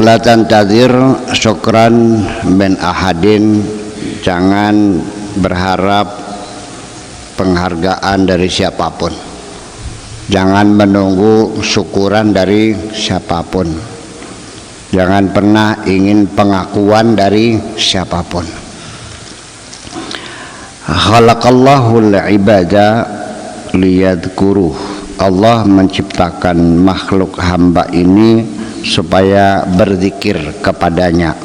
La tantadzir syukran min ahadin, jangan berharap penghargaan dari siapapun, jangan menunggu syukuran dari siapapun, jangan pernah ingin pengakuan dari siapapun. Khalaqallahul ibada liyadhkuruh, Allah menciptakan makhluk hamba ini supaya berzikir kepadanya.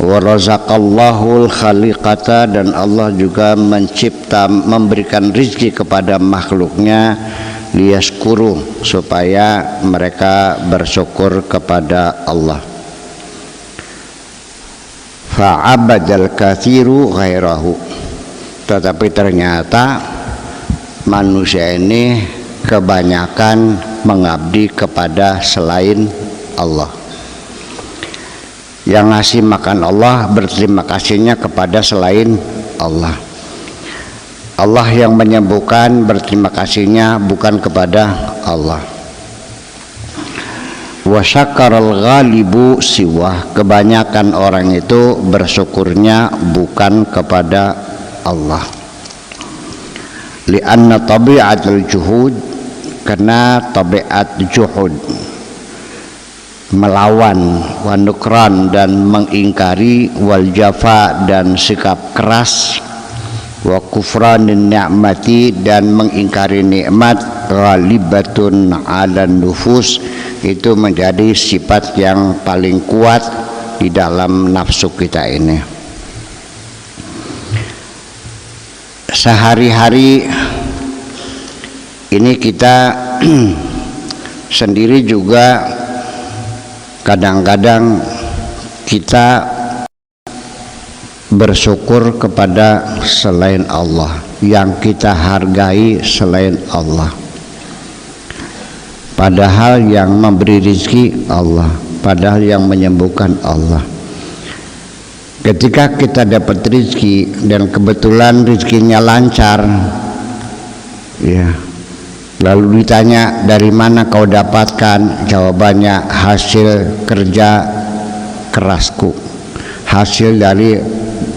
Wa razaqallahul khaliqata, dan Allah juga memberikan rizki kepada makhluknya liyaskuru, supaya mereka bersyukur kepada Allah. Fa'abadal kathiru ghairahu, tetapi ternyata manusia ini kebanyakan mengabdi kepada selain Allah. Yang ngasih makan Allah, berterima kasihnya kepada selain Allah. Allah yang menyembuhkan, berterima kasihnya bukan kepada Allah. Wa syakaral ghalibu siwah, kebanyakan orang itu bersyukurnya bukan kepada Allah. Li'anna tabi'atul juhud, karena tabiat juhud, melawan, wa nukran, dan mengingkari, wal jafa, dan sikap keras, wa kufranin ni'mati, dan mengingkari nikmat, ghalibatun 'alan nufus, itu menjadi sifat yang paling kuat di dalam nafsu kita ini. Sehari-hari ini kita sendiri juga kadang-kadang kita bersyukur kepada selain Allah, yang kita hargai selain Allah, padahal yang memberi rezeki Allah, padahal yang menyembuhkan Allah. Ketika kita dapat rezeki dan kebetulan rezekinya lancar, ya, lalu ditanya dari mana kau dapatkan, jawabannya hasil kerja kerasku, hasil dari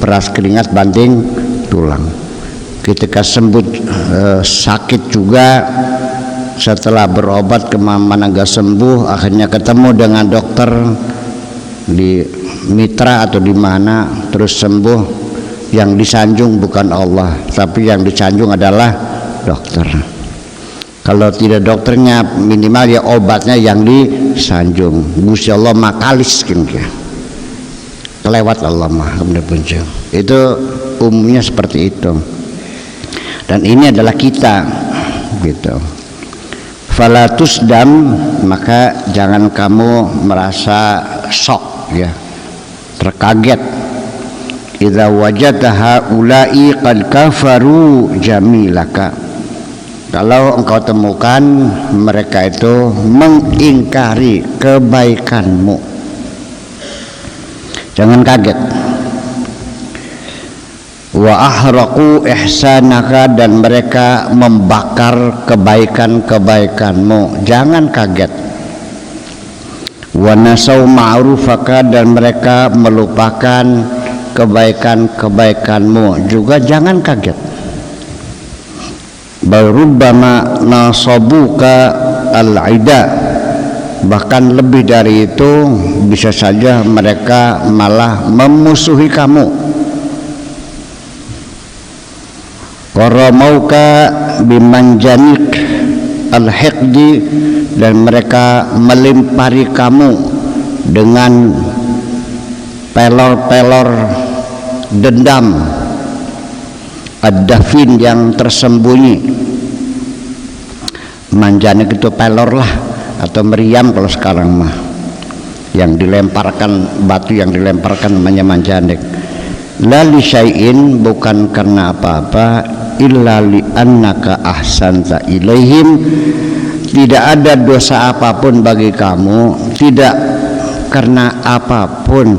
peras keringat banting tulang. Ketika sembuh sakit juga, setelah berobat kemana-mana gak sembuh, akhirnya ketemu dengan dokter di Mitra atau di mana, terus sembuh. Yang disanjung bukan Allah, tapi yang disanjung adalah dokter. Kalau tidak dokternya, minimal ya obatnya yang disanjung. Gusti Allah makalis kan, kelewat Allah mah, bener-bener. Itu umumnya seperti itu. Dan ini adalah kita, gitu. Falatus dam, maka jangan kamu merasa shock, ya, terkaget. Idza wajadta haula'i qad kafaru jamilaka, kalau engkau temukan mereka itu mengingkari kebaikanmu, jangan kaget. Wa ahraqu ihsanaka, dan mereka membakar kebaikan-kebaikanmu, jangan kaget. Wa nasau ma'rufaka, dan mereka melupakan kebaikan-kebaikanmu, juga jangan kaget. Barubbama nasabuka al-ida, bahkan lebih dari itu, bisa saja mereka malah memusuhi kamu. Qaramauka bimanjanik al-hiqdi, dan mereka melimpari kamu dengan pelor-pelor dendam, ad-dafin, yang tersembunyi. Manjanik itu pelor lah, atau meriam kalau sekarang mah, yang dilemparkan, batu yang dilemparkan namanya manjanik. La li syai'in, bukan karena apa-apa, illa li annaka ahsanta ilaihim, tidak ada dosa apapun bagi kamu, tidak karena apapun,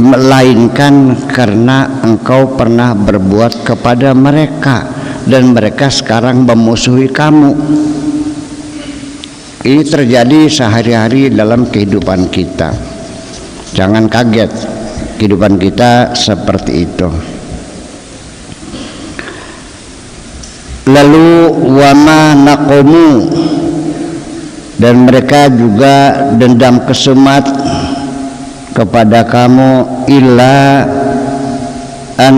melainkan karena engkau pernah berbuat kepada mereka, dan mereka sekarang memusuhi kamu. Ini terjadi sehari-hari dalam kehidupan kita. Jangan kaget, kehidupan kita seperti itu. Lalu wama naqomu, dan mereka juga dendam kesumat kepada kamu, illa an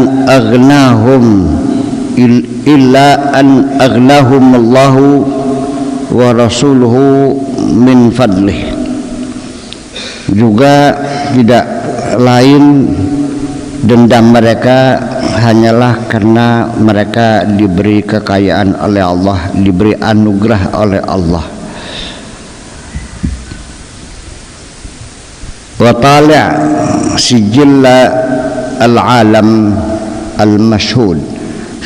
aghnahumullahu wa rasuluhu min fadlih. Juga tidak lain dendam mereka hanyalah karena mereka diberi kekayaan oleh Allah, diberi anugerah oleh Allah. Wa tali' sijilla al-alam al-mashhud.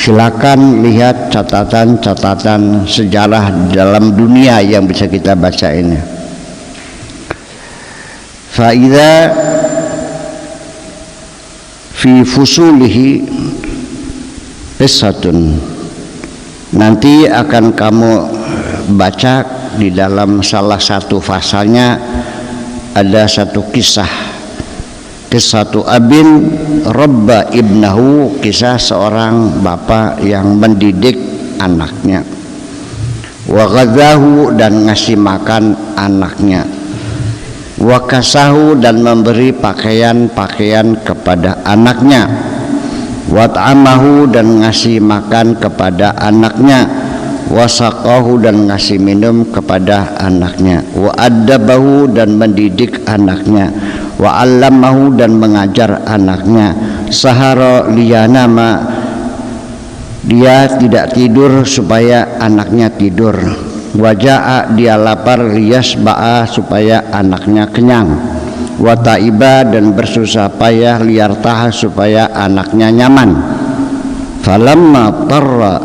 Silakan lihat catatan-catatan sejarah dalam dunia yang bisa kita baca ini. Fa'idha fi fusulihi qissatun, nanti akan kamu baca di dalam salah satu fasalnya ada satu kisah abin rabba ibnahu, kisah seorang bapak yang mendidik anaknya, wa ghadzahu, dan ngasih makan anaknya, wa kasahu, dan memberi pakaian-pakaian kepada anaknya, wa ta'amahu, dan ngasih makan kepada anaknya, wa saqahu, dan ngasih minum kepada anaknya, wa addabahu, dan mendidik anaknya, wa 'allamahu, dan mengajar anaknya, sahara liyanama, dia tidak tidur supaya anaknya tidur, waja'a, dia lapar, liyasba'a, supaya anaknya kenyang, wa ta'iba, dan bersusah payah, liyartaha, supaya anaknya nyaman. Falamma tarra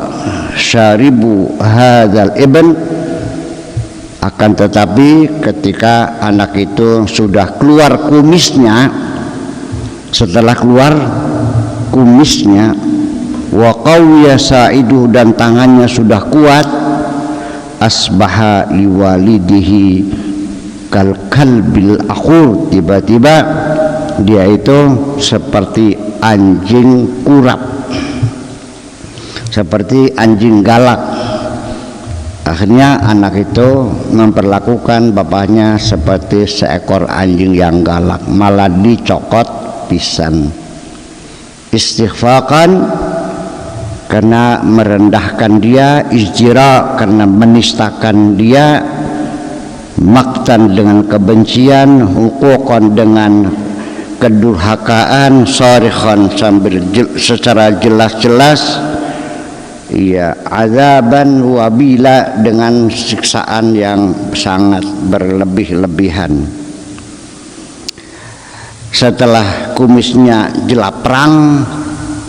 syaribu hadzal ibn, akan tetapi ketika anak itu sudah keluar kumisnya, setelah keluar kumisnya, wa qawiya sa'iduhu, dan tangannya sudah kuat, asbaha liwalidihi kal kalbil aqur, tiba-tiba dia itu seperti anjing kurap, seperti anjing galak. Akhirnya anak itu memperlakukan bapaknya seperti seekor anjing yang galak, malah dicokot pisan. Istighfaqan, karena merendahkan dia, izjira, karena menistakan dia, maktan, dengan kebencian, huquqan, dengan kedurhakaan, sarikhan, sambil secara jelas-jelas, ya, azaban wabila, dengan siksaan yang sangat berlebih-lebihan. Setelah kumisnya jelaprang,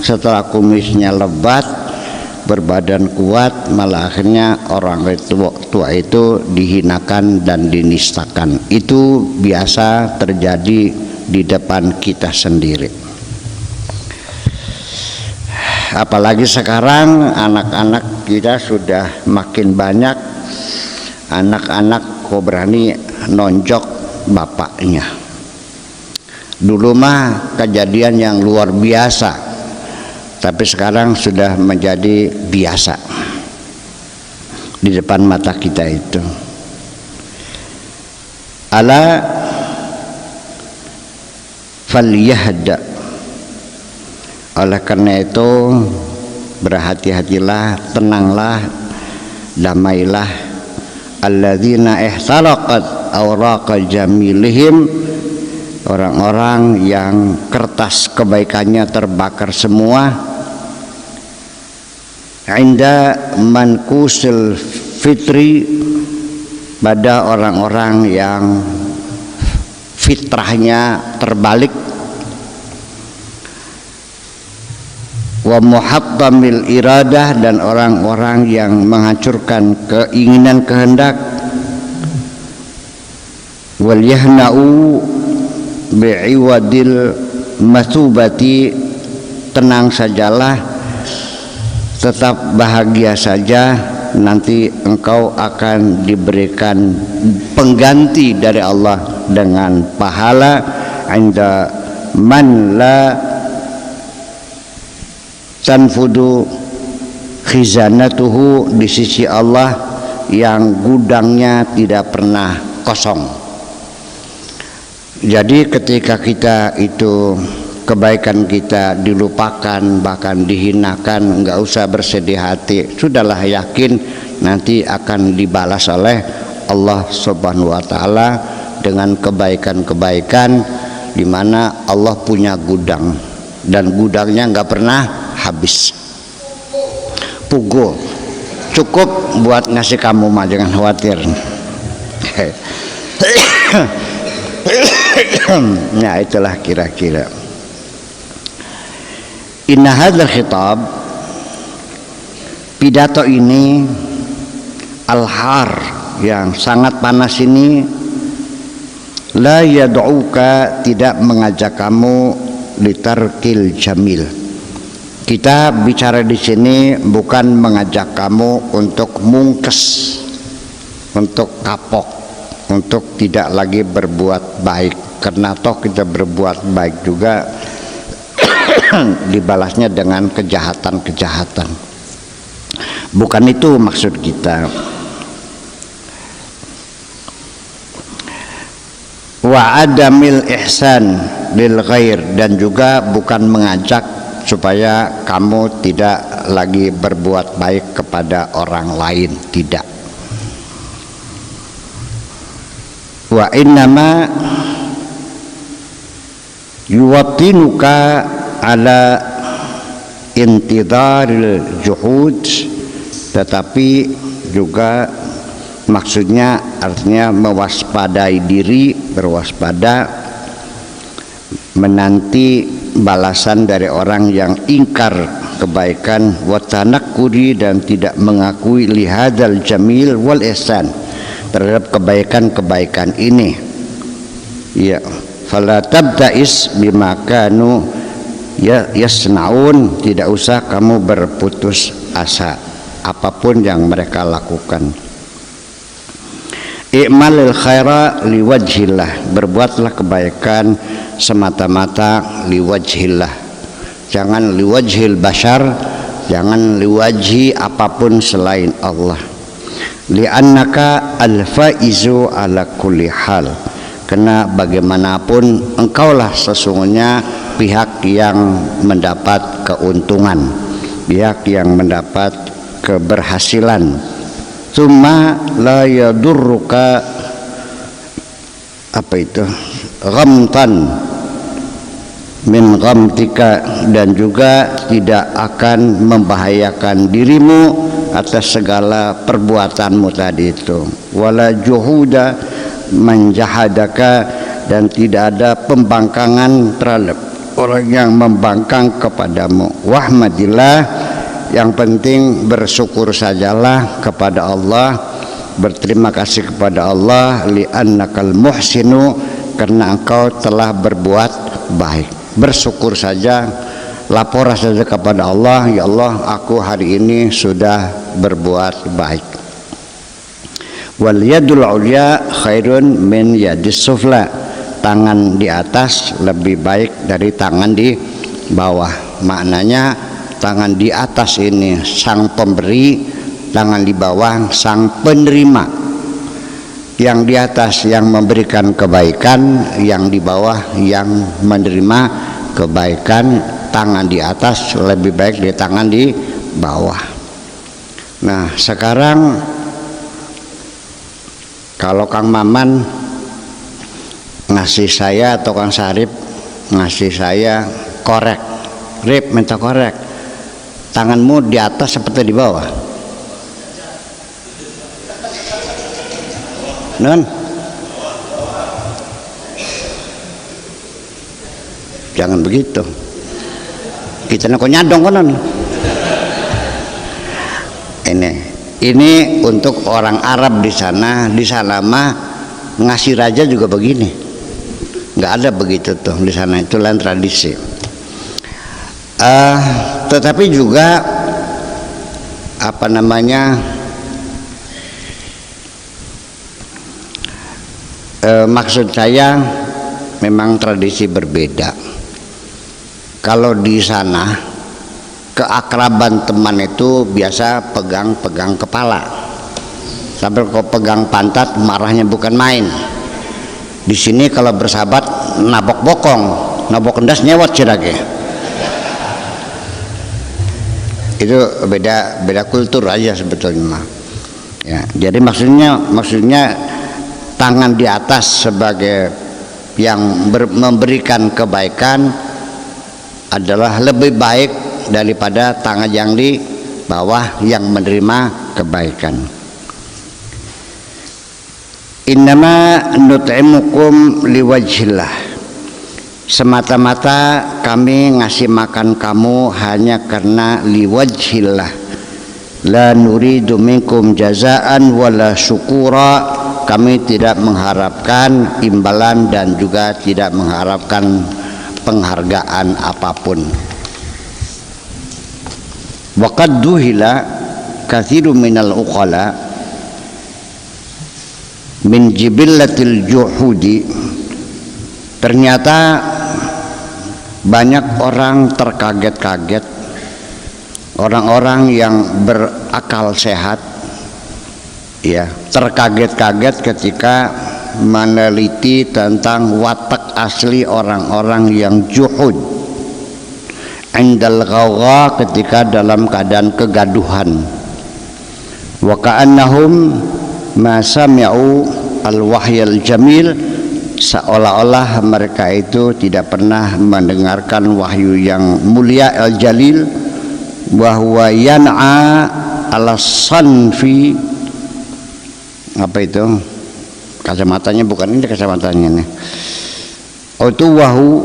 setelah kumisnya lebat, berbadan kuat, malah akhirnya orang tua itu dihinakan dan dinistakan. Itu biasa terjadi di depan kita sendiri. Apalagi sekarang anak-anak kita sudah makin banyak, anak-anak kok berani nonjok bapaknya. Dulu mah kejadian yang luar biasa, tapi sekarang sudah menjadi biasa di depan mata kita itu. Ala falyahda, oleh karena itu berhati-hatilah, tenanglah, damailah, alladzina ihtalaqat awraqa jamilihim, orang-orang yang kertas kebaikannya terbakar semua, inda mankusil fitri, pada orang-orang yang fitrahnya terbalik, wa muhattamil iradah, dan orang-orang yang menghancurkan keinginan kehendak, wal yahna'u bi'iwadil masubati, tenang sajalah, tetap bahagia saja nanti engkau akan diberikan pengganti dari Allah dengan pahala inda man la tanfudu khizanatuhu, di sisi Allah yang gudangnya tidak pernah kosong. Jadi ketika kita itu kebaikan kita dilupakan, bahkan dihinakan, enggak usah bersedih hati, sudahlah yakin nanti akan dibalas oleh Allah Subhanahu wa taala dengan kebaikan-kebaikan, di mana Allah punya gudang dan gudangnya enggak pernah habis. Pugo cukup buat ngasih kamu mah, jangan khawatir. Nah, itulah kira-kira. Inna hadzal khitab, pidato ini, al-har yang sangat panas ini, la yad'uka, tidak mengajak kamu litarkil jamil. Kita bicara di sini bukan mengajak kamu untuk mungkes, untuk kapok, untuk tidak lagi berbuat baik, karena toh kita berbuat baik juga dibalasnya dengan kejahatan-kejahatan. Bukan itu maksud kita. Wa adamil ihsan lil ghair, dan juga bukan mengajak supaya kamu tidak lagi berbuat baik kepada orang lain, tidak. Wa innama yuwattinuka ala intidharil juhud, tetapi juga maksudnya artinya mewaspadai diri, berwaspada menanti balasan dari orang yang ingkar kebaikan, wa tanakkuri, dan tidak mengakui lihadzal jamil wal ihsan, terhadap kebaikan-kebaikan ini. Ya, fala tabda'is bima kanu yasnaun, tidak usah kamu berputus asa apapun yang mereka lakukan. I'malil khaira liwajhillah, berbuatlah kebaikan semata-mata liwajhillah, jangan liwajhil bashar, jangan liwajhi apapun selain Allah. Li'annaka al-faizu ala kulli hal, karena bagaimanapun engkaulah sesungguhnya pihak yang mendapat keuntungan, pihak yang mendapat keberhasilan. Tsumma la yadurruka, apa itu, ghamtan min ghamtika, dan juga tidak akan membahayakan dirimu atas segala perbuatanmu tadi itu. Wala juhuda menjahadaka, dan tidak ada pembangkangan terhadap orang yang membangkang kepadamu. Wahmadillah, yang penting bersyukur sajalah kepada Allah, berterima kasih kepada Allah, li'annakal muhsinu, karena engkau telah berbuat baik. Bersyukur saja, lapor saja kepada Allah, ya Allah, aku hari ini sudah berbuat baik. Wal yadul ulya khairun min yadis sufla, tangan di atas lebih baik dari tangan di bawah. Maknanya tangan di atas ini sang pemberi, tangan di bawah sang penerima. Yang di atas yang memberikan kebaikan, yang di bawah yang menerima kebaikan. Tangan di atas lebih baik dari tangan di bawah. Nah, sekarang kalau Kang Maman ngasih saya atau Kang Sarip ngasih saya korek, Rip minta korek, tanganmu di atas seperti di bawah? Non? Jangan begitu. Kita nak nyadong konon. Ini untuk orang Arab di sana mah ngasih raja juga begini. Nggak ada begitu tuh di sana, itu lain tradisi. Tetapi juga apa namanya, Maksud saya memang tradisi berbeda. Kalau di sana keakraban teman itu biasa pegang-pegang kepala, sambil kau pegang pantat marahnya bukan main. Di sini kalau bersahabat nabok bokong, nabok kendas nyewot cirage. Itu beda kultur aja sebetulnya. Ya, jadi maksudnya tangan di atas sebagai yang memberikan kebaikan adalah lebih baik daripada tangan yang di bawah yang menerima kebaikan. Innama nut'imukum liwajhillah, semata-mata kami ngasih makan kamu hanya karena liwajhillah, la nuridu minkum jazaan wala syukura, kami tidak mengharapkan imbalan dan juga tidak mengharapkan penghargaan apapun. Wa qad duhila katsirun minal uqala min jibillatil juhudi, ternyata banyak orang terkaget-kaget, orang-orang yang berakal sehat ya, terkaget-kaget ketika meneliti tentang watak asli orang-orang yang juhud indal ghawgha, ketika dalam keadaan kegaduhan. Wa ka'annahum ma sami'u al-wahyal jamil, seolah-olah mereka itu tidak pernah mendengarkan wahyu yang mulia al-jalil, wa huwa yan'a ala sanfi, apa itu kacamatanya, bukan ini kacamatanya nih, utuwahu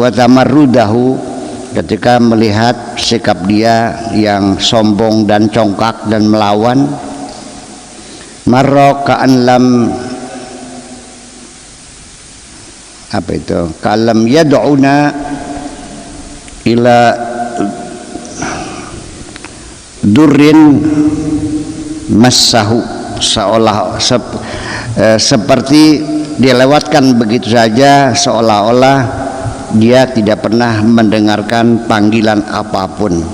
wa tamarrudahu, ketika melihat sikap dia yang sombong dan congkak dan melawan. Marra ka'an lam, apa itu, ka'lam yad'una ila durrin massahu, seolah seperti dilewatkan begitu saja, seolah-olah dia tidak pernah mendengarkan panggilan apapun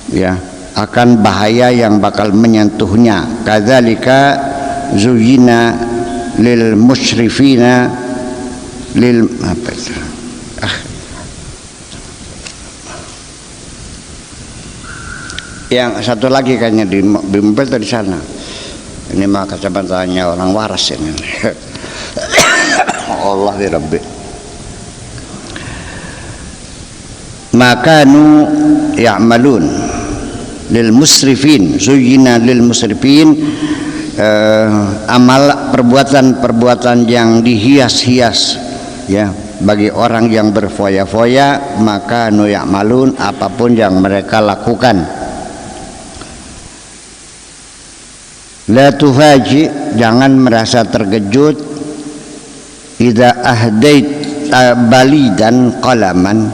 ya, akan bahaya yang bakal menyentuhnya. Kadzalika zuyina lil musyrifina lil, apa itu, yang satu lagi kayaknya di mobil atau di sana. Ini mah kacamatanya orang waras ini. Allah ya Rabbi. Makanu ya'malun lil musrifin, zuyyina lil musrifin, amal perbuatan-perbuatan yang dihias-hias ya bagi orang yang berfoya-foya, maka nu ya'malun, apapun yang mereka lakukan. La tufaji, jangan merasa terkejut, idza ahdait balidan qalaman,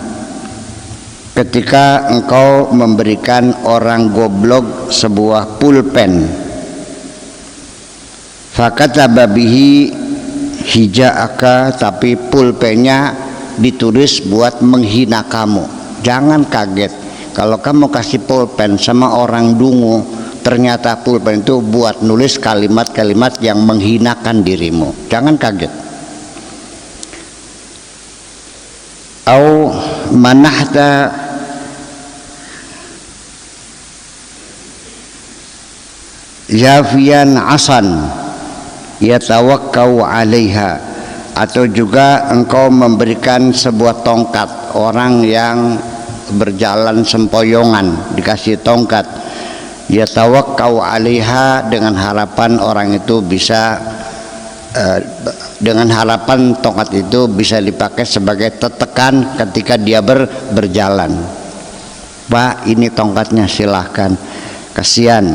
ketika engkau memberikan orang goblok sebuah pulpen, fakataba bihi hijaaka, tapi pulpennya ditulis buat menghina kamu. Jangan kaget kalau kamu kasih pulpen sama orang dungu, ternyata pulpen itu buat nulis kalimat-kalimat yang menghinakan dirimu. Jangan kaget. Au manahta jafian asan yatawakkau alaiha, atau juga engkau memberikan sebuah tongkat, orang yang berjalan sempoyongan dikasih tongkat, yatawakkau alaiha, dengan harapan orang itu bisa dengan harapan tongkat itu bisa dipakai sebagai tetekan ketika dia berjalan. Pak, ini tongkatnya, silahkan, kasihan.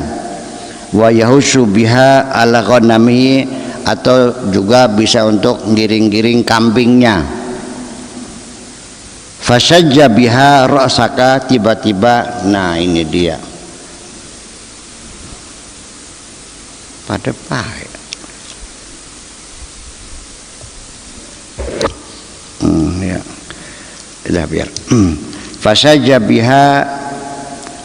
Wa yahushu biha ala ghanami, atau juga bisa untuk ngiring-ngiring kambingnya. Fasajja biha ra'saka, tiba-tiba, nah ini dia, pada pahit. Udah biar. Fasaja biha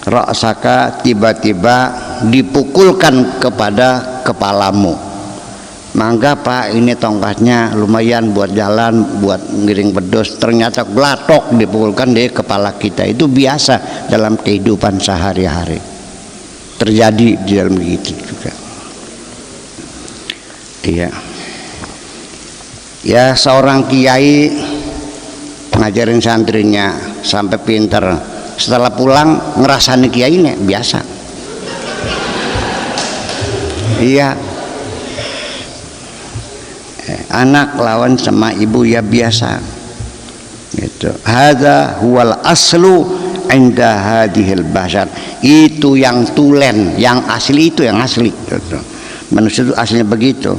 ra'saka, tiba-tiba dipukulkan kepada kepalamu. Mangga Pak, ini tongkatnya lumayan buat jalan, buat ngiring pedus. Ternyata glatok dipukulkan di kepala kita. Itu biasa dalam kehidupan sehari-hari. Terjadi di dalam begitu juga. Iya. Ya, seorang kiai ngajarin santrinya sampai pinter. Setelah pulang ngerasani kiai ini biasa. Iya. Anak lawan sama ibu ya biasa. Gitu. Hadza huwal aslu inda hadhil bashar. Itu yang tulen, yang asli itu yang asli. Gitu. Manusia itu aslinya begitu.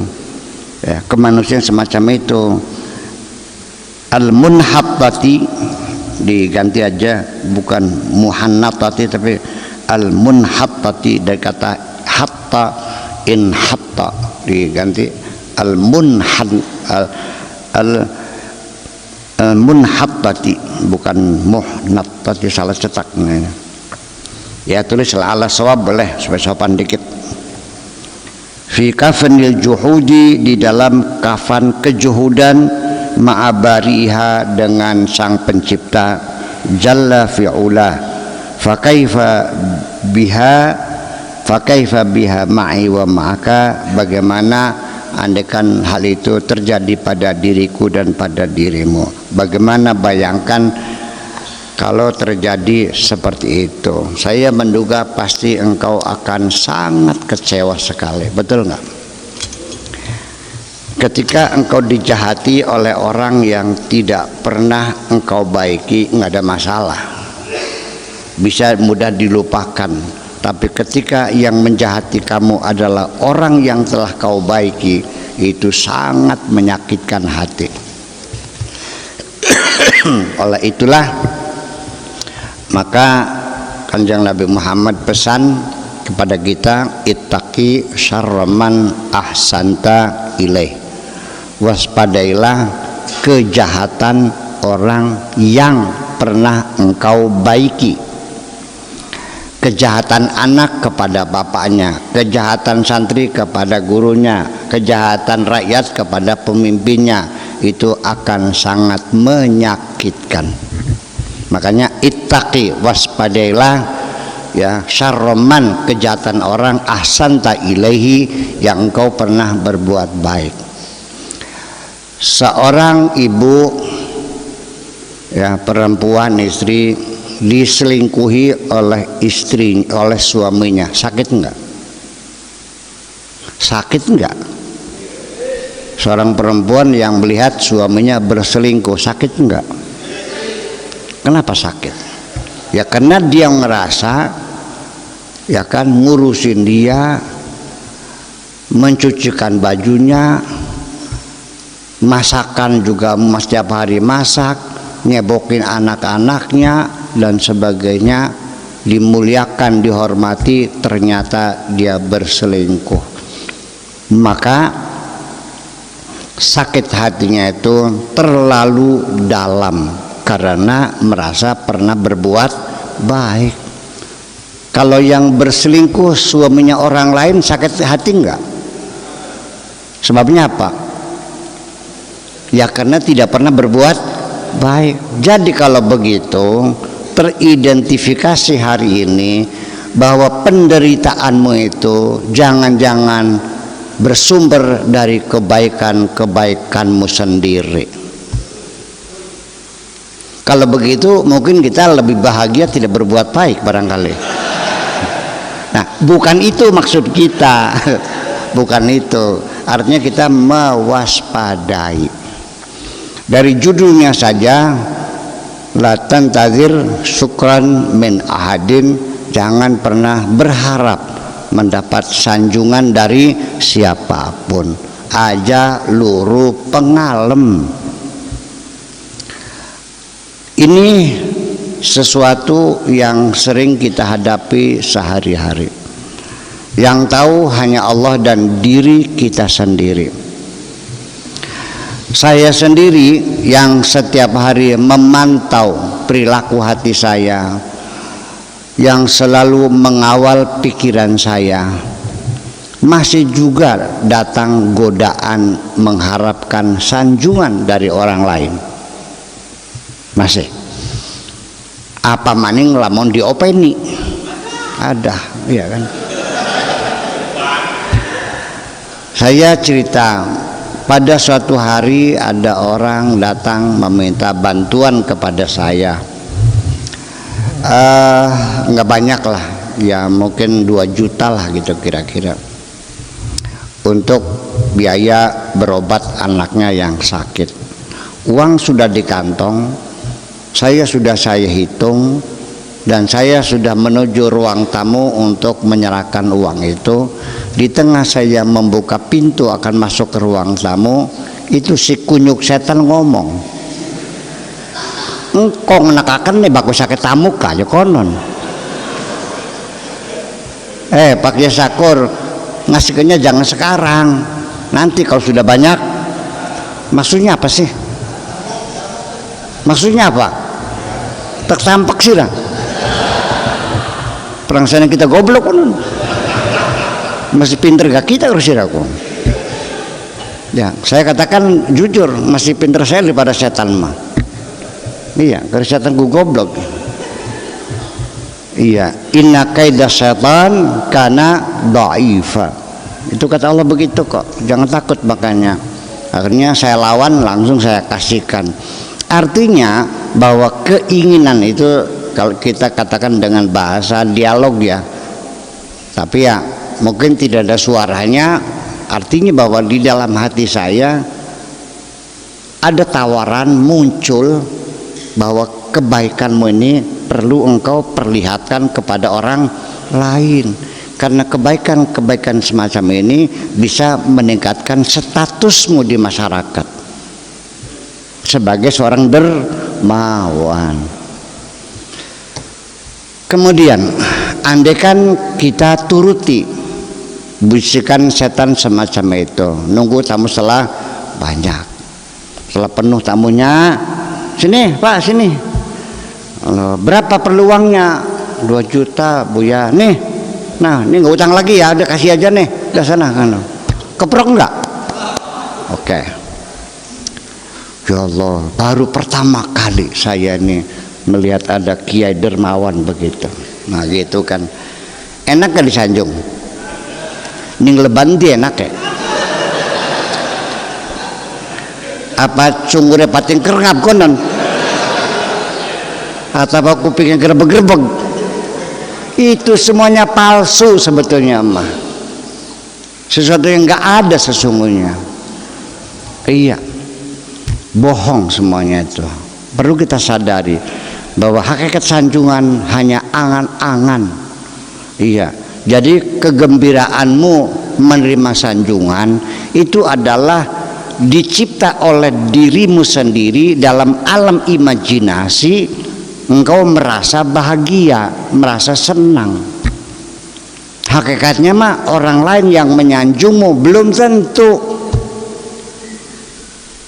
Ya, kemanusiaan semacam itu. Al-munhattati diganti aja, bukan muhannatati tapi al-munhattati, dari kata hatta in hatta diganti al-munhattati, bukan muhnattati, salah cetak. Ya tulis ala sawab boleh supaya sopan dikit. Fi kafanil juhudi, di dalam kafan kejuhudan, ma'abariha, dengan sang pencipta jalla fi'ula. Fakaifa biha ma'i wa ma'aka, bagaimana andaikan hal itu terjadi pada diriku dan pada dirimu. Bagaimana bayangkan kalau terjadi seperti itu. Saya menduga pasti engkau akan sangat kecewa sekali, betul nggak? Ketika engkau dijahati oleh orang yang tidak pernah engkau baiki, nggak ada masalah, bisa mudah dilupakan. Tapi ketika yang menjahati kamu adalah orang yang telah kau baiki, itu sangat menyakitkan hati. Oleh itulah maka Kanjeng Nabi Muhammad pesan kepada kita, ittaqi syarra man ahsanta ilaih. Waspadailah kejahatan orang yang pernah engkau baiki. Kejahatan anak kepada bapaknya, kejahatan santri kepada gurunya, kejahatan rakyat kepada pemimpinnya, itu akan sangat menyakitkan. Makanya ittaqi, waspadailah ya syarroman, kejahatan orang ahsanta ilaihi, yang engkau pernah berbuat baik. Seorang ibu ya, perempuan, istri diselingkuhi oleh istri, oleh suaminya, sakit enggak? Sakit enggak? Seorang perempuan yang melihat suaminya berselingkuh, sakit enggak? Kenapa sakit? Ya karena dia ngerasa ya kan ngurusin dia, mencucikan bajunya, masakan juga setiap hari masak, nyebokin anak-anaknya dan sebagainya, dimuliakan, dihormati, ternyata dia berselingkuh. Maka sakit hatinya itu terlalu dalam karena merasa pernah berbuat baik. Kalau yang berselingkuh suaminya orang lain, sakit hati enggak? Sebabnya apa? Ya karena tidak pernah berbuat baik. Jadi kalau begitu teridentifikasi hari ini bahwa penderitaanmu itu jangan-jangan bersumber dari kebaikan-kebaikanmu sendiri. Kalau begitu mungkin kita lebih bahagia tidak berbuat baik barangkali. Nah, bukan itu maksud kita. Bukan itu. Artinya kita mewaspadai. Dari judulnya saja, la tantazir syukran min ahadin, jangan pernah berharap mendapat sanjungan dari siapapun. Aja luru pengalem. Ini sesuatu yang sering kita hadapi sehari-hari. Yang tahu hanya Allah dan diri kita sendiri. Saya sendiri yang setiap hari memantau perilaku hati saya, yang selalu mengawal pikiran saya, masih juga datang godaan mengharapkan sanjungan dari orang lain. Masih. Apa maning lamun diopeni? Ada, iya kan? Saya cerita, pada suatu hari ada orang datang meminta bantuan kepada saya. Nggak banyak lah, ya mungkin 2 juta lah gitu kira-kira, untuk biaya berobat anaknya yang sakit. Uang sudah di kantong, saya hitung, dan saya sudah menuju ruang tamu untuk menyerahkan uang itu. Di tengah saya membuka pintu akan masuk ke ruang tamu, itu si kunyuk setan ngomong, engkau ngenakakan nih baku sakit tamu kah ya konon. Pak Jasakur, ngasihkannya jangan sekarang, nanti kalau sudah banyak. Maksudnya apa sih? Maksudnya apa? Tak tampak sih lah. Perang sana kita goblok konon. Masih pinter gak kita urusir aku? Ya, saya katakan jujur, masih pinter saya daripada setan mah. Iya, karena setan gue goblok. Iya, inna kaidah setan kana dha'ifa. Itu kata Allah begitu kok. Jangan takut makanya. Akhirnya saya lawan, langsung saya kasihkan. Artinya bahwa keinginan itu, kalau kita katakan dengan bahasa dialog ya, tapi ya mungkin tidak ada suaranya, artinya bahwa di dalam hati saya ada tawaran muncul bahwa kebaikanmu ini perlu engkau perlihatkan kepada orang lain, karena kebaikan-kebaikan semacam ini bisa meningkatkan statusmu di masyarakat sebagai seorang dermawan. Kemudian andaikan kita turuti bisikan setan semacam itu, nunggu tamu setelah banyak, setelah penuh tamunya, sini Pak, sini, berapa perlu uangnya? 2 juta Buya, nih, nah ini nggak utang lagi ya, udah kasih aja nih, udah sana kan, keprok enggak? Oke. Ya Allah, baru pertama kali saya nih melihat ada kiai dermawan begitu. Nah gitu kan, enak gak disanjung? Ning leban dia enak ya? Apa cungurnya pating kerngap konon? Atau apa kupingnya gerebeg-gerebeg? Itu semuanya palsu sebetulnya mah. Sesuatu yang gak ada sesungguhnya. Iya, bohong semuanya itu. Perlu kita sadari bahwa hakikat sanjungan hanya angan-angan. Iya, jadi kegembiraanmu menerima sanjungan itu adalah dicipta oleh dirimu sendiri dalam alam imajinasi. Engkau merasa bahagia, merasa senang. Hakikatnya mah orang lain yang menyanjungmu belum tentu.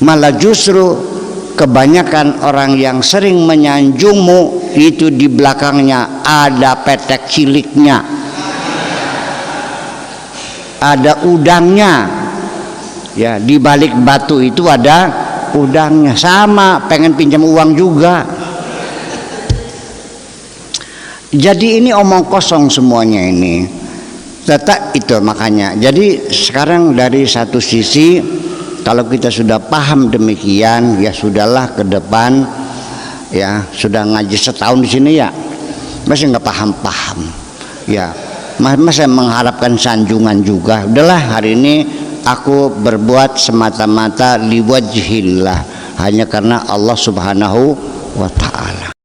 Malah justru kebanyakan orang yang sering menyanjungmu itu di belakangnya ada petek ciliknya, ada udangnya. Ya, di balik batu itu ada udangnya, sama pengen pinjam uang juga. Jadi ini omong kosong semuanya ini. Tetap itu makanya. Jadi sekarang dari satu sisi, kalau kita sudah paham demikian, ya sudahlah ke depan, ya sudah ngaji setahun di sini ya, masih nggak paham-paham, ya masih mengharapkan sanjungan juga. Udahlah hari ini aku berbuat semata-mata liwajhillah, hanya karena Allah Subhanahu wa Ta'ala.